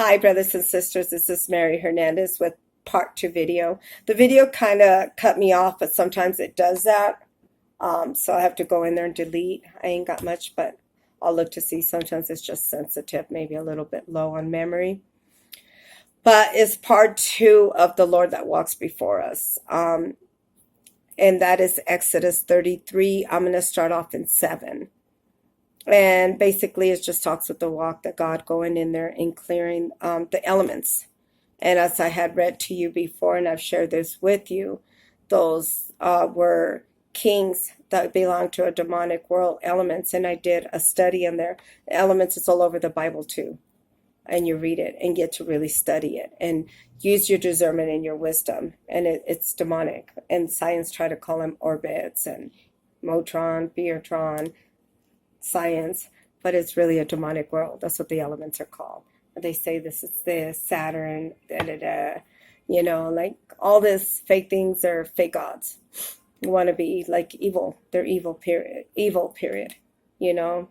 Hi, brothers and sisters. This is Mary Hernandez with part two video. The video kind of cut me off, but sometimes it does that. So I have to go in there and delete. I ain't got much, but I'll look to see. Sometimes it's just sensitive, maybe a little bit low on memory. But it's part two of the Lord that walks before us. And that is Exodus 33. I'm going to start off in 7. And basically, it just talks with the walk that God going in there and clearing the elements. And as I had read to you before, and I've shared this with you, those were kings that belong to a demonic world, elements. And I did a study in there. Elements is all over the Bible too. And you read it and get to really study it and use your discernment and your wisdom. And it's demonic. And science try to call them orbits and Motron, Beatron, science, but it's really a demonic world. That's what the elements are called. They say this is the Saturn, da da da. Like all this fake things are fake gods. You want to be like evil. They're evil, period. Evil, period. Influencers,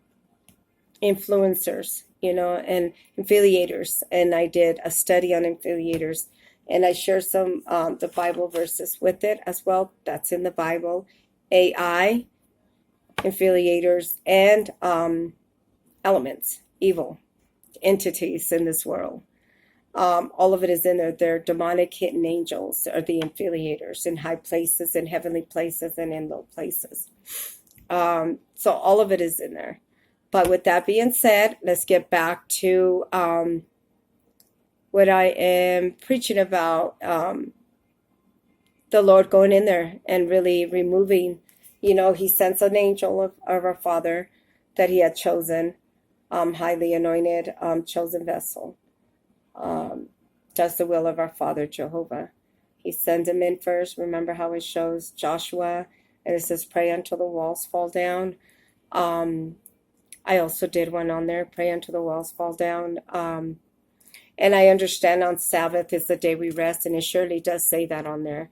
and affiliators. And I did a study on affiliators, and I share some the Bible verses with it as well. That's in the Bible. AI, affiliators, and elements, evil entities in this world. All of it is in there. They're demonic hidden angels, are the affiliators in high places, in heavenly places, and in low places. So all of it is in there. But with that being said, let's get back to what I am preaching about. The Lord going in there and really removing. He sends an angel of our Father that he had chosen, highly anointed, chosen vessel. Does the will of our Father Jehovah. He sends him in first. Remember how it shows Joshua, and it says, pray until the walls fall down. I also did one on there, pray until the walls fall down. And I understand on Sabbath is the day we rest, and it surely does say that on there.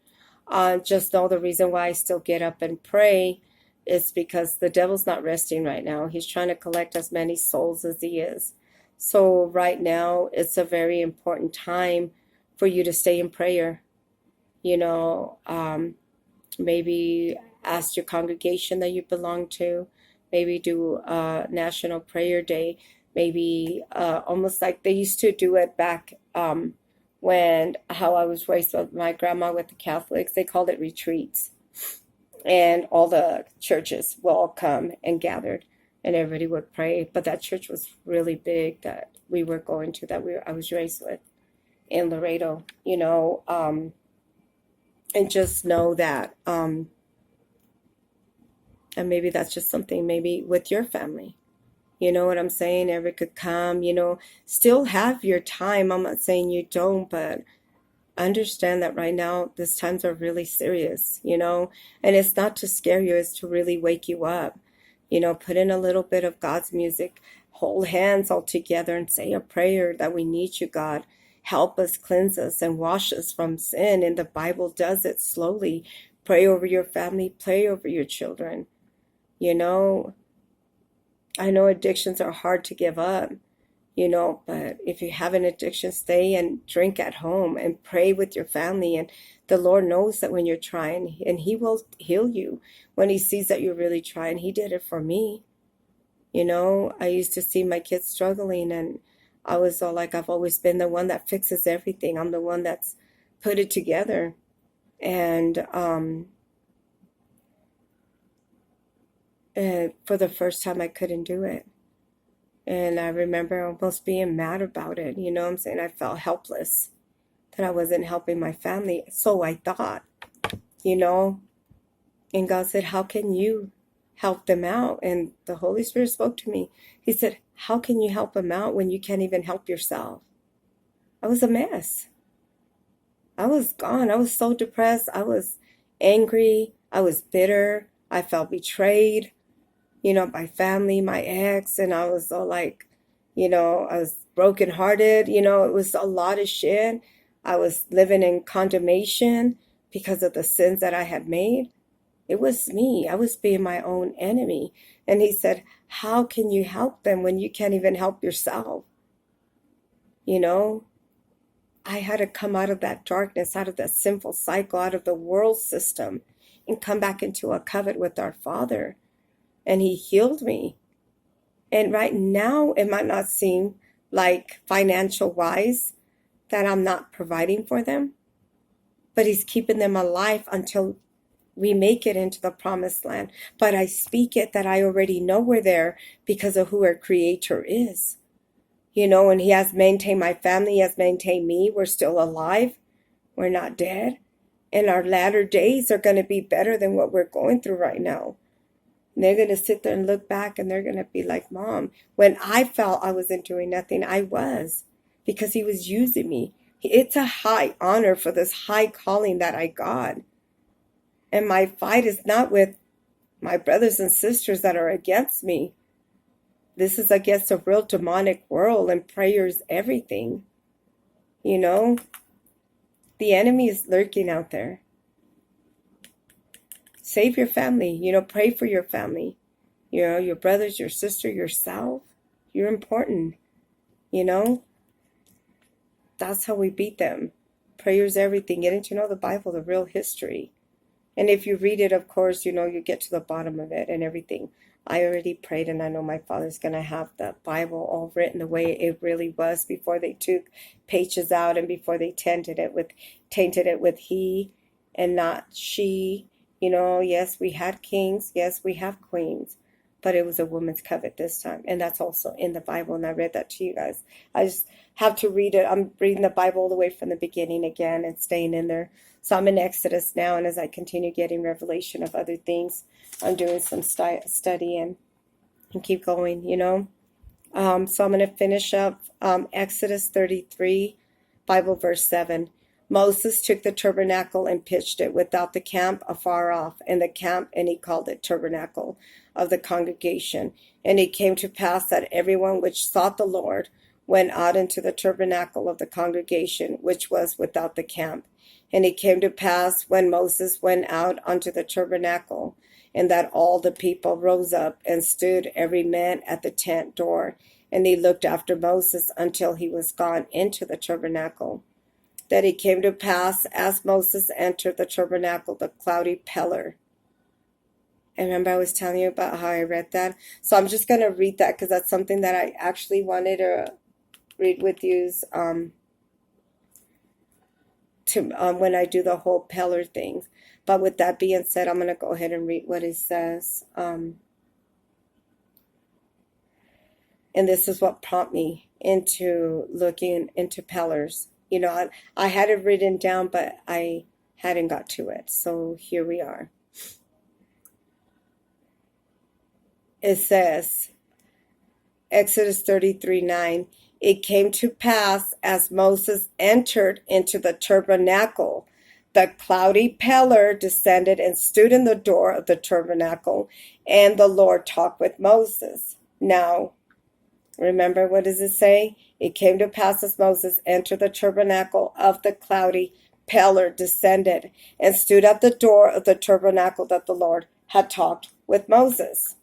Just know the reason why I still get up and pray is because the devil's not resting right now. He's trying to collect as many souls as he is. So right now, it's a very important time for you to stay in prayer. Maybe ask your congregation that you belong to. Maybe do a National Prayer Day. Maybe almost like they used to do it back when how I was raised with my grandma with the Catholics. They called it retreats. And all the churches will all come and gathered and everybody would pray. But that church was really big that we were going to, I was raised with in Laredo, and just know that, and maybe that's just something maybe with your family. You know what I'm saying? Everybody could come, still have your time. I'm not saying you don't, but understand that right now, these times are really serious, and it's not to scare you, it's to really wake you up. Put in a little bit of God's music, hold hands all together and say a prayer that we need you, God. Help us, cleanse us, and wash us from sin. And the Bible does it slowly. Pray over your family, pray over your children. I know addictions are hard to give up, but if you have an addiction, stay and drink at home and pray with your family. And the Lord knows that when you're trying, and he will heal you when he sees that you're really trying. He did it for me. I used to see my kids struggling, and I was all like, I've always been the one that fixes everything. I'm the one that's put it together. And for the first time, I couldn't do it. And I remember almost being mad about it. You know what I'm saying? I felt helpless that I wasn't helping my family. So I thought, and God said, how can you help them out? And the Holy Spirit spoke to me. He said, how can you help them out when you can't even help yourself? I was a mess. I was gone. I was so depressed. I was angry. I was bitter. I felt betrayed. My family, my ex, and I was all like, I was brokenhearted. It was a lot of shit. I was living in condemnation because of the sins that I had made. It was me. I was being my own enemy. And he said, how can you help them when you can't even help yourself? You know, I had to come out of that darkness, out of that sinful cycle, out of the world system, and come back into a covenant with our Father. And He healed me. And right now, it might not seem like financial wise that I'm not providing for them, but He's keeping them alive until we make it into the promised land. But I speak it that I already know we're there because of who our Creator is. You know, and He has maintained my family, He has maintained me. We're still alive. We're not dead. And our latter days are going to be better than what we're going through right now. And they're going to sit there and look back and they're going to be like, Mom, when I felt I wasn't doing nothing, I was, because He was using me. It's a high honor for this high calling that I got. And my fight is not with my brothers and sisters that are against me. This is against a real demonic world, and prayer is everything. You know, the enemy is lurking out there. Save your family. You know, pray for your family. You know, your brothers, your sister, yourself. You're important. You know, that's how we beat them. Prayer is everything. Getting to know the Bible, the real history. And if you read it, of course, you know, you get to the bottom of it and everything. I already prayed, and I know my Father's going to have the Bible all written the way it really was before they took pages out and before they tainted it with he and not she. You know, yes, we had kings. Yes, we have queens. But it was a woman's covet this time. And that's also in the Bible. And I read that to you guys. I just have to read it. I'm reading the Bible all the way from the beginning again and staying in there. So I'm in Exodus now. And as I continue getting revelation of other things, I'm doing some study and keep going, you know. So I'm going to finish up Exodus 33, Bible verse 7. Moses took the tabernacle and pitched it without the camp afar off, and he called it tabernacle of the congregation. And it came to pass that everyone which sought the Lord went out into the tabernacle of the congregation, which was without the camp. And it came to pass when Moses went out unto the tabernacle, and that all the people rose up and stood every man at the tent door. And he looked after Moses until he was gone into the tabernacle. That it came to pass, as Moses entered the tabernacle, the cloudy pillar. And remember I was telling you about how I read that? So I'm just going to read that because that's something that I actually wanted to read with you when I do the whole pillar thing. But with that being said, I'm going to go ahead and read what it says. And this is what prompted me into looking into pillars. You know, I had it written down, but I hadn't got to it. So here we are. It says, Exodus 33:9, it came to pass as Moses entered into the tabernacle, the cloudy pillar descended and stood in the door of the tabernacle, and the Lord talked with Moses. Now, remember, what does it say? It came to pass as Moses entered the tabernacle of the cloudy pillar descended and stood at the door of the tabernacle that the Lord had talked with Moses.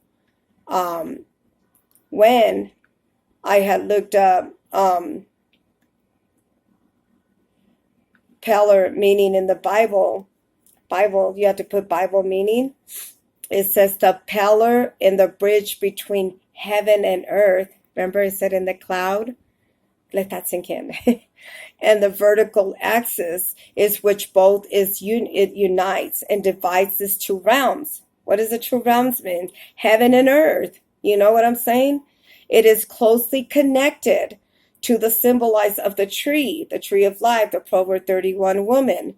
When I had looked up pillar meaning in the Bible, you have to put Bible meaning. It says the pillar in the bridge between heaven and earth. Remember it said in the cloud? Let that sink in. And the vertical axis is which both it unites and divides these two realms. What does the two realms mean? Heaven and earth. You know what I'm saying? It is closely connected to the symbolize of the tree of life, the Proverb 31 woman.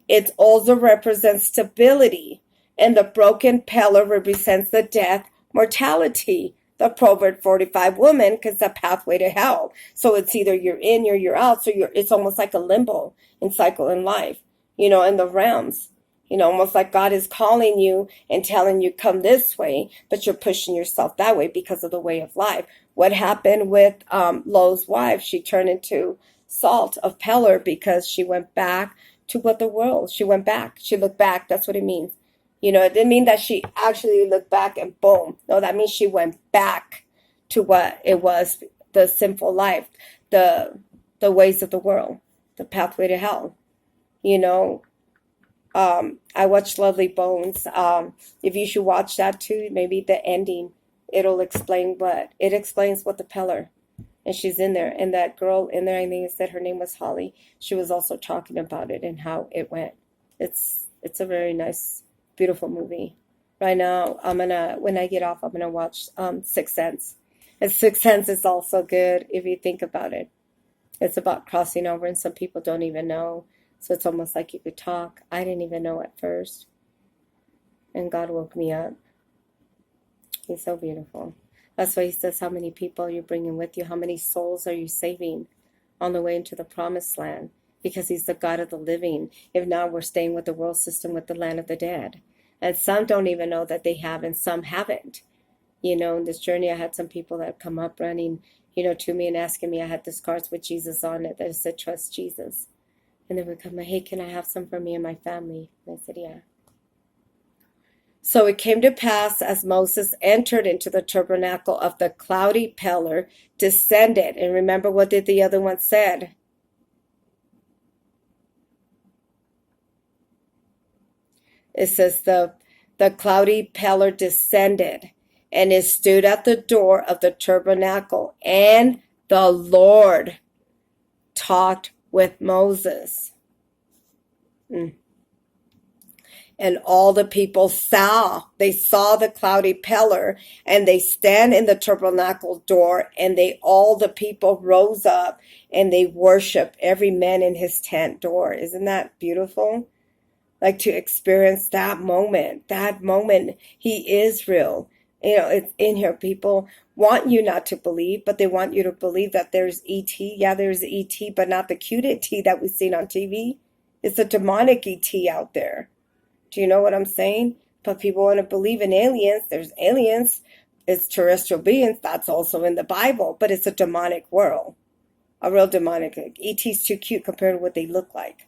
It also represents stability, and the broken pillar represents the death, mortality. The Proverb 45 woman, because the pathway to hell. So it's either you're in or you're out. So it's almost like a limbo in cycle in life, you know, in the realms. You know, almost like God is calling you and telling you come this way, but you're pushing yourself that way because of the way of life. What happened with Lot's wife? She turned into salt of pillar because she went back to what the world. She went back. She looked back. That's what it means. You know, it didn't mean that she actually looked back and boom. No, that means she went back to what it was, the sinful life, the the ways of the world, the pathway to hell. You know, I watched Lovely Bones. If you should watch that too, maybe the ending, it explains what the Peller, and she's in there, and that girl in there, I think it said her name was Holly. She was also talking about it and how it went. It's a very nice, beautiful movie. Right now, when I get off, I'm gonna watch Sixth Sense. And Sixth Sense is also good if you think about it. It's about crossing over, and some people don't even know. So it's almost like you could talk. I didn't even know at first. And God woke me up. He's so beautiful. That's why he says how many people you're bringing with you. How many souls are you saving on the way into the promised land? Because he's the God of the living. If not, we're staying with the world system, with the land of the dead. And some don't even know that they have, and some haven't. You know, in this journey, I had some people that come up running, to me and asking me. I had this cards with Jesus on it that said, trust Jesus. And they would come, hey, can I have some for me and my family? And I said, yeah. So it came to pass as Moses entered into the tabernacle of the cloudy pillar, descended. And remember, what did the other one said? It says the cloudy pillar descended, and it stood at the door of the tabernacle, and the Lord talked with Moses. And all the people saw the cloudy pillar, and they stand in the tabernacle door, and all the people rose up and they worship, every man in his tent door. Isn't that beautiful? Like, to experience that moment. He is real. It's in here. People want you not to believe, but they want you to believe that there's E.T. Yeah, there's E.T., but not the cute E.T. that we've seen on TV. It's a demonic E.T. out there. Do you know what I'm saying? But people want to believe in aliens. There's aliens. It's terrestrial beings. That's also in the Bible. But it's a demonic world. A real demonic. E.T.'s too cute compared to what they look like.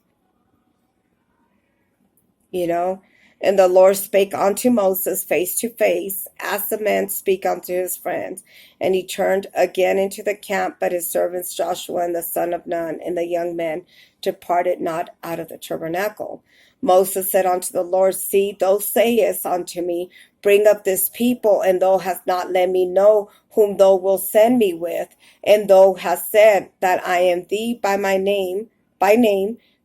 And the Lord spake unto Moses face to face, as the man speak unto his friend. And he turned again into the camp, but his servants Joshua and the son of Nun and the young men departed not out of the tabernacle. Moses said unto the Lord, see, thou sayest unto me, bring up this people, and thou hast not let me know whom thou wilt send me with. And thou hast said that I am thee by name,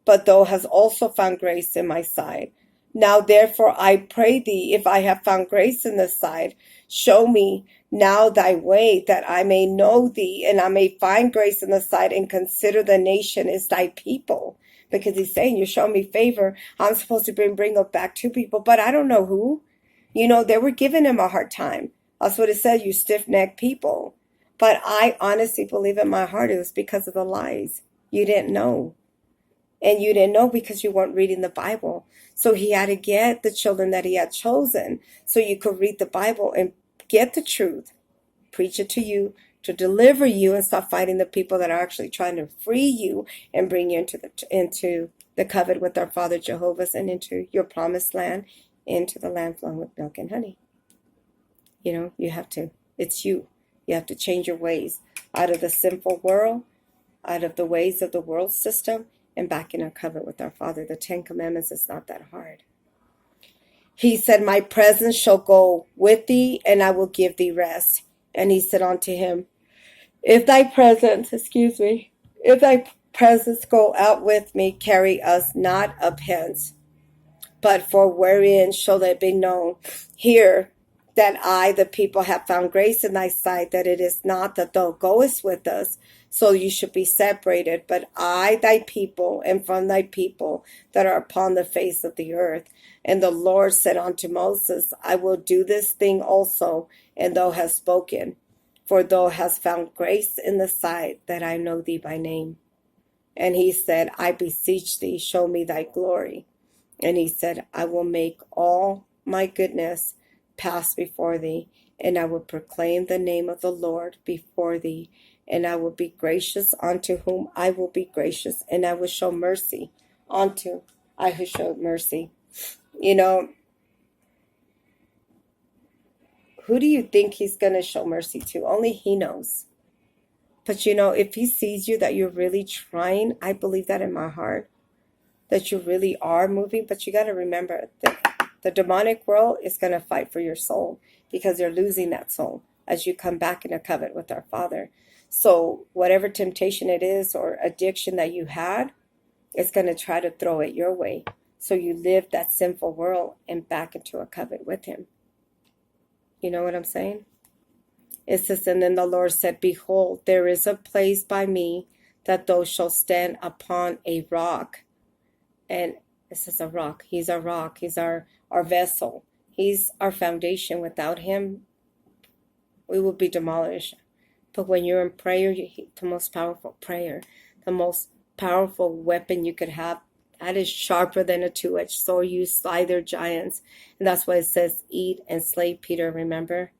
but thou hast also found grace in my sight. Now therefore I pray thee, if I have found grace in thy sight, show me now thy way, that I may know thee, and I may find grace in the sight, and consider the nation is thy people. Because he's saying, you show me favor, I'm supposed to bring up back two people, but I don't know who. They were giving him a hard time. That's what it said, you stiff-necked people. But I honestly believe in my heart it was because of the lies. You didn't know. And you didn't know because you weren't reading the Bible. So he had to get the children that he had chosen so you could read the Bible and get the truth, preach it to you, to deliver you, and stop fighting the people that are actually trying to free you and bring you into the covenant with our Father Jehovah, and into your promised land, into the land flowing with milk and honey. You have to. It's you. You have to change your ways out of the sinful world, out of the ways of the world system, and back in our covenant with our Father. The 10 Commandments is not that hard. He said, my presence shall go with thee, and I will give thee rest. And he said unto him, if thy presence go out with me, carry us not up hence. But for wherein shall it be known here that I, the people, have found grace in thy sight, that it is not that thou goest with us, so you should be separated, but I, thy people, and from thy people that are upon the face of the earth. And the Lord said unto Moses, I will do this thing also, and thou hast spoken, for thou hast found grace in the sight, that I know thee by name. And he said, I beseech thee, show me thy glory. And he said, I will make all my goodness pass before thee, and I will proclaim the name of the Lord before thee, and I will be gracious unto whom I will be gracious, and I will show mercy unto I who showed mercy. Who do you think he's going to show mercy to? Only he knows. But you know, if he sees you that you're really trying, I believe that in my heart, that you really are moving. But you got to remember that the demonic world is going to fight for your soul because they're losing that soul as you come back in a covenant with our Father. So whatever temptation it is or addiction that you had, it's going to try to throw it your way. So you live that sinful world and back into a covenant with him. You know what I'm saying? It says, and then the Lord said, behold, there is a place by me that thou shalt stand upon a rock. And this is a rock. He's our rock. He's our vessel. He's our foundation. Without him, we will be demolished. But when you're in prayer, the most powerful prayer, the most powerful weapon you could have, that is sharper than a two-edged sword. You slay their giants. And that's why it says, eat and slay, Peter, remember?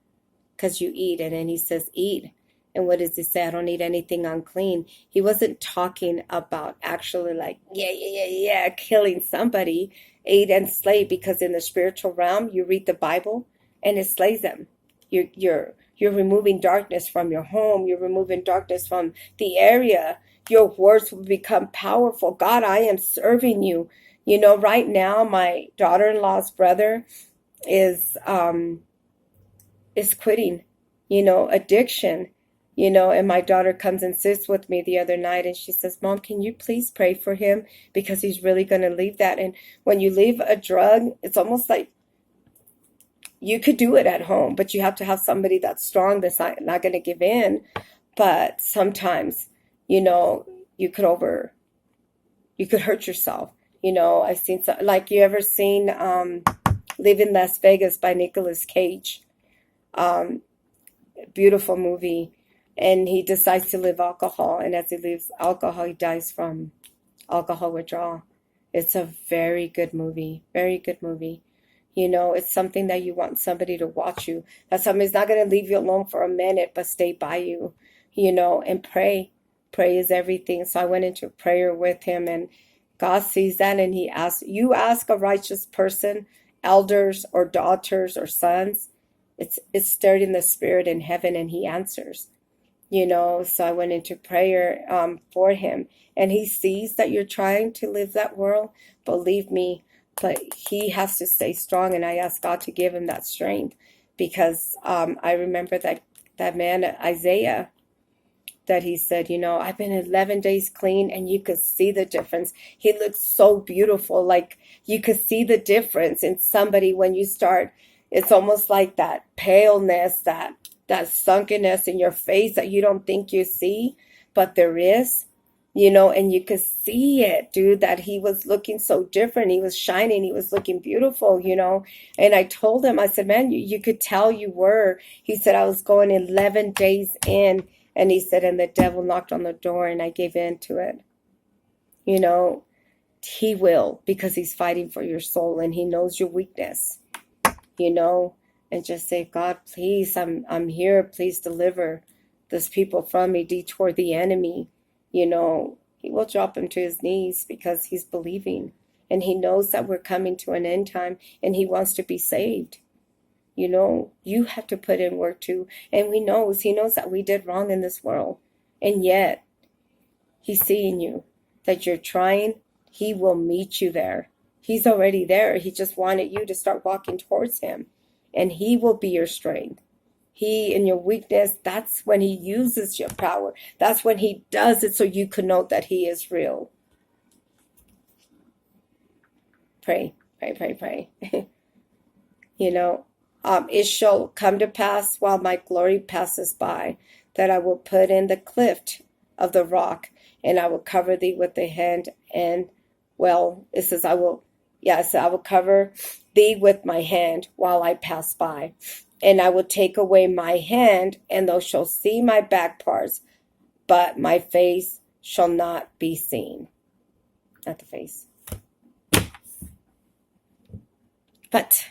Because you eat. And then he says, eat. And what does he say? I don't eat anything unclean. He wasn't talking about actually like, yeah, killing somebody. Eat and slay, because in the spiritual realm, you read the Bible and it slays them. You're removing darkness from your home. You're removing darkness from the area. Your words will become powerful. God, I am serving you. You know, right now, my daughter-in-law's brother is quitting, addiction, and my daughter comes and sits with me the other night and she says, Mom, can you please pray for him? Because he's really going to leave that. And when you leave a drug, it's almost like you could do it at home, but you have to have somebody that's strong, that's not going to give in. But sometimes, you could hurt yourself. I've seen like, you ever seen Live in Las Vegas by Nicolas Cage? Beautiful movie. And he decides to live alcohol, and as he leaves alcohol, he dies from alcohol withdrawal. It's a very good movie. Very good movie. It's something that you want somebody to watch you. That somebody's not going to leave you alone for a minute, but stay by you, and pray. Pray is everything. So I went into prayer with him, and God sees that, and he asks, you ask a righteous person, elders or daughters or sons, it's stirred in the spirit in heaven, and he answers. So I went into prayer for him, and he sees that you're trying to live that world. Believe me, but he has to stay strong, and I ask God to give him that strength, because I remember that man Isaiah, that he said, I've been 11 days clean, and you could see the difference. He looks so beautiful. Like, you could see the difference in somebody when you start. It's almost like that paleness, that sunkenness in your face that you don't think you see, but there is, and you could see it, dude, that he was looking so different. He was shining. He was looking beautiful, and I told him, I said, man, you could tell you were. He said, I was going 11 days in, and he said, and the devil knocked on the door, and I gave in to it. He will, because he's fighting for your soul, and he knows your weakness, and just say, God, please, I'm here. Please deliver this people from me, detour the enemy. He will drop him to his knees because he's believing, and he knows that we're coming to an end time, and he wants to be saved. You have to put in work too. And he knows that we did wrong in this world. And yet, he's seeing you, that you're trying. He will meet you there. He's already there. He just wanted you to start walking towards him. And he will be your strength. He, in your weakness, that's when he uses your power. That's when he does it so you can know that he is real. Pray, pray, pray, pray. It shall come to pass while my glory passes by, that I will put in the cleft of the rock, and I will cover thee with the hand. And, it says, I will cover thee with my hand while I pass by. And I will take away my hand, and thou shalt see my back parts, but my face shall not be seen. Not the face. But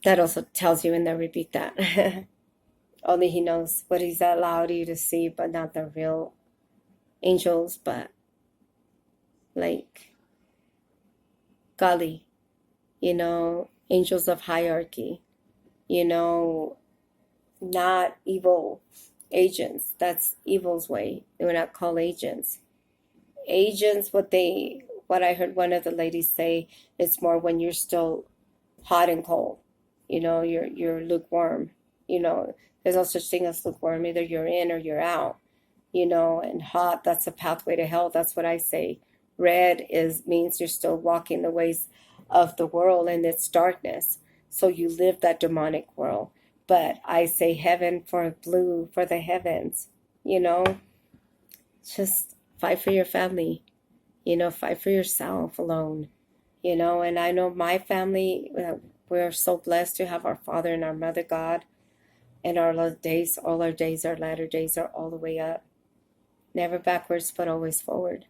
that also tells you in there, repeat that. Only he knows what he's allowed you to see, but not the real angels, but like godly, angels of hierarchy, not evil Agents. That's evil's way. They were not called agents. Agents, what I heard one of the ladies say, it's more when you're still hot and cold. You're lukewarm. There's no such thing as lukewarm. Either you're in or you're out. And hot, that's a pathway to hell. That's what I say. Red means you're still walking the ways of the world and its darkness. So you live that demonic world. But I say heaven for blue, for the heavens. Just fight for your family. Fight for yourself alone. And I know my family, we're so blessed to have our Father and our Mother God. And all our days, our latter days are all the way up. Never backwards, but always forward.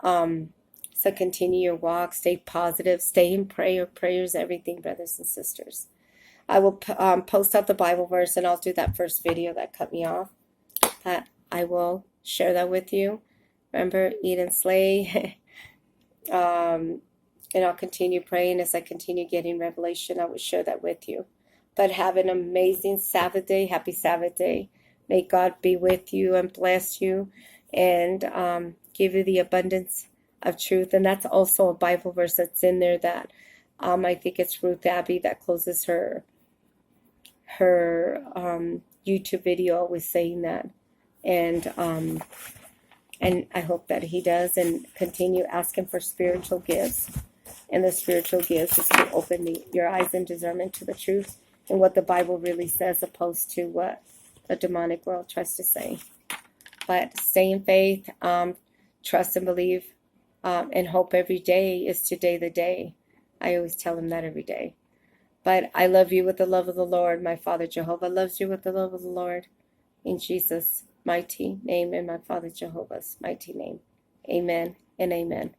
So continue your walk. Stay positive. Stay in prayer. Prayer is everything, brothers and sisters. I will post out the Bible verse, and I'll do that first video that cut me off. I will share that with you. Remember, eat and slay. And I'll continue praying as I continue getting revelation. I will share that with you. But have an amazing Sabbath day. Happy Sabbath day. May God be with you and bless you and give you the abundance of truth. And that's also a Bible verse that's in there that I think it's Ruth Abbey that closes her YouTube video with saying that. And I hope that he does, and continue asking for spiritual gifts. And the spiritual gifts is to open your eyes and discernment to the truth and what the Bible really says, opposed to what the demonic world tries to say. But stay in faith, trust and believe, and hope every day is today the day. I always tell him that every day. But I love you with the love of the Lord. My Father Jehovah loves you with the love of the Lord. In Jesus' mighty name and my Father Jehovah's mighty name. Amen and amen.